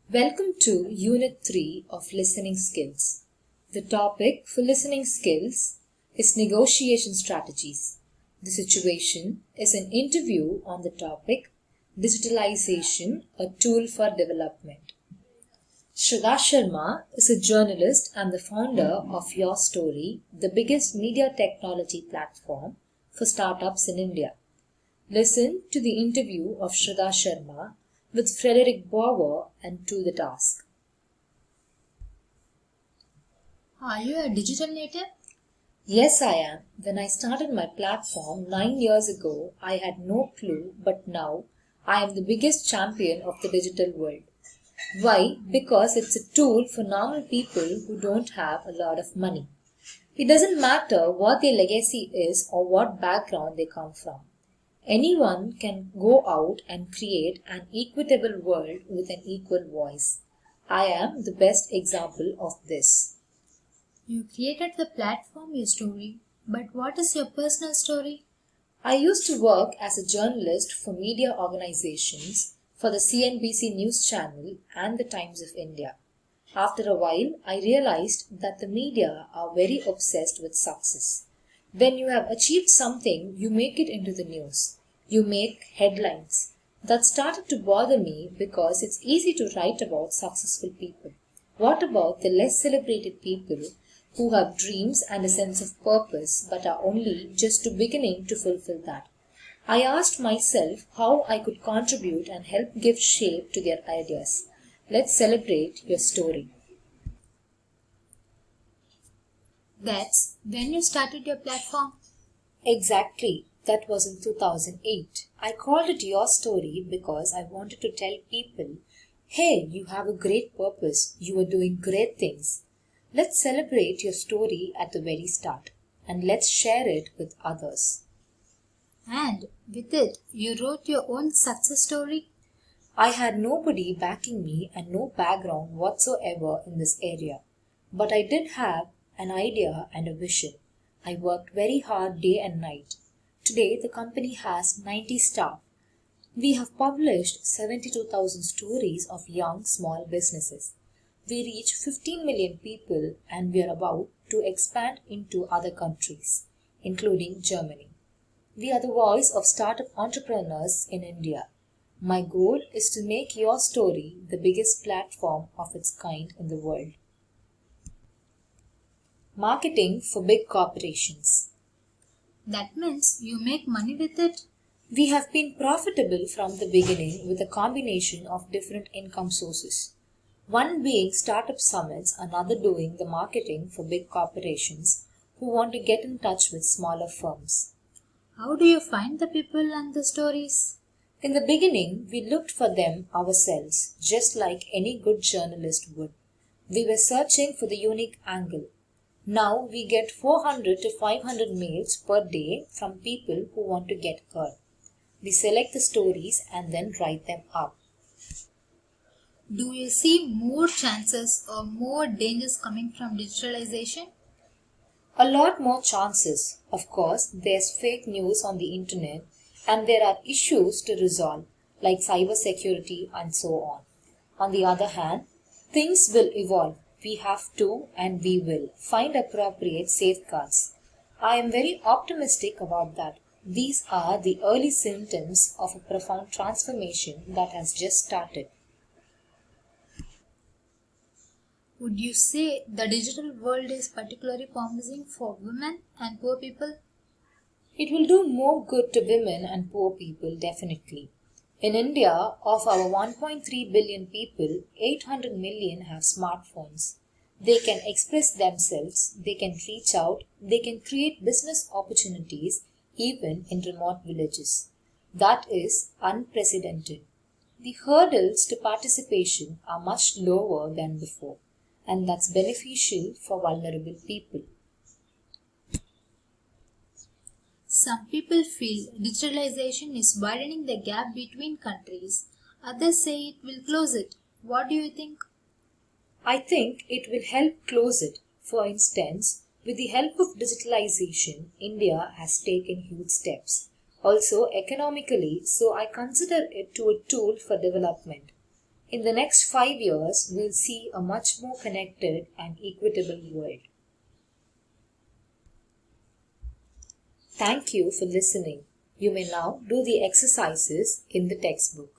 Welcome to Unit 3 of Listening Skills. The topic for listening skills is negotiation strategies. The situation is an interview on the topic Digitalization, a Tool for Development. Shraddha Sharma is a journalist and the founder of Your Story, the biggest media technology platform for startups in India. Listen to the interview of Shraddha Sharma with Frederick Bauer and To the Task. Are you a digital native? Yes, I am. When I started my platform 9 years ago, I had no clue, but now I am the biggest champion of the digital world. Why? Because it's a tool for normal people who don't have a lot of money. It doesn't matter what their legacy is or what background they come from. Anyone can go out and create an equitable world with an equal voice. I am the best example of this. You created the platform Your Story, but what is your personal story? I used to work as a journalist for media organizations for the CNBC News Channel and the Times of India. After a while, I realized that the media are very obsessed with success. When you have achieved something, you make it into the news. You make headlines. That started to bother me because it's easy to write about successful people. What about the less celebrated people who have dreams and a sense of purpose but are only just beginning to fulfill that? I asked myself how I could contribute and help give shape to their ideas. Let's celebrate your story. That's when you started your platform. Exactly. That was in 2008. I called it Your Story because I wanted to tell people, hey, you have a great purpose. You are doing great things. Let's celebrate your story at the very start and let's share it with others. And with it, you wrote your own success story. I had nobody backing me and no background whatsoever in this area. But I did have an idea and a vision. I worked very hard day and night. Today, the company has 90 staff. We have published 72,000 stories of young small businesses. We reach 15 million people and we are about to expand into other countries, including Germany. We are the voice of startup entrepreneurs in India. My goal is to make Your Story the biggest platform of its kind in the world. Marketing for big corporations. That means you make money with it. We have been profitable from the beginning with a combination of different income sources. One being startup summits, another doing the marketing for big corporations who want to get in touch with smaller firms. How do you find the people and the stories? In the beginning, we looked for them ourselves, just like any good journalist would. We were searching for the unique angle. Now we get 400 to 500 mails per day from people who want to get heard. We select the stories and then write them up. Do you see more chances or more dangers coming from digitalization? A lot more chances. Of course, there's fake news on the internet and there are issues to resolve like cybersecurity and so on. On the other hand, things will evolve. We have to and we will find appropriate safeguards. I am very optimistic about that. These are the early symptoms of a profound transformation that has just started. Would you say the digital world is particularly promising for women and poor people? It will do more good to women and poor people, definitely. In India, of our 1.3 billion people, 800 million have smartphones. They can express themselves, they can reach out, they can create business opportunities even in remote villages. That is unprecedented. The hurdles to participation are much lower than before, and that's beneficial for vulnerable people. Some people feel digitalization is widening the gap between countries. Others say it will close it. What do you think? I think it will help close it. For instance, with the help of digitalization, India has taken huge steps. Also economically, so I consider it to a tool for development. In the next 5 years, we'll see a much more connected and equitable world. Thank you for listening. You may now do the exercises in the textbook.